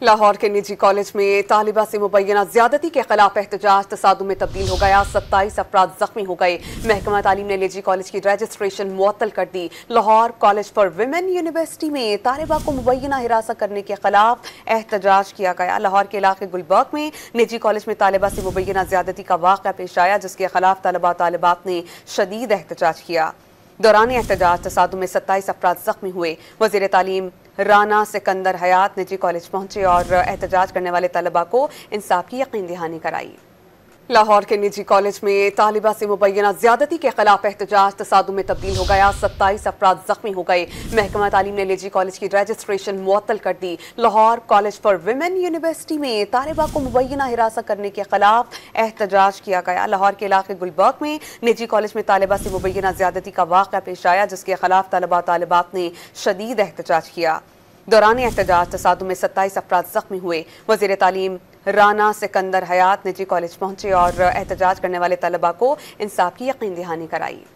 लाहौर के निजी कॉलेज में तालिबा से मुबैना ज्यादती के खिलाफ एहतजाज तसादुम में तब्दील हो गया। 27 अफराद जख्मी हो गए। महकमा तालीम ने निजी कॉलेज की रजिस्ट्रेशन मुअत्तल कर दी। Lahore college for women university में तालिबा को मुबैना हिरासत करने के खिलाफ एहतजाज किया गया। लाहौर के इलाके गुलबर्ग में निजी कॉलेज में तालिबा से मुबैना ज्यादती का वाक़या पेश आया, जिसके खिलाफ तलबा तालिबात ने शदीद एहतजाज किया। दौरान एहतजाज तसादुम में 27 अफराद जख्मी हुए। वज़ीर तालीम राना सिकंदर हयात निजी कॉलेज पहुंचे और एहतजाज करने वाले तलबा को इंसाफ की यकीन दहानी कराई। लाहौर के निजी कॉलेज में तालिबा से मुबैना ज्यादती के खिलाफ एहतजाज तसादुम में तब्दील हो गया। 27 अफराद जख्मी हो गए। महकमा तालीम ने निजी कॉलेज की रजिस्ट्रेशन मुअत्तल कर दी। Lahore college for women university में तालिबा को मुबैना हिरासत करने के खिलाफ एहतजाज किया गया। लाहौर के इलाके गुलबर्ग में निजी कॉलेज में तालिबा से मुबैना ज्यादती का वाक़या पेश आया, जिसके खिलाफ तलबा तालिबात ने शदीद एहतजाज किया। दौरान एहतजाज तसादुम में 27 अफराद जख्मी हुए। वज़ीर तालीम राना सिकंदर हयात निजी कॉलेज पहुंचे और एहतजाज करने वाले तलबा को इंसाफ की यकीन दहानी कराई।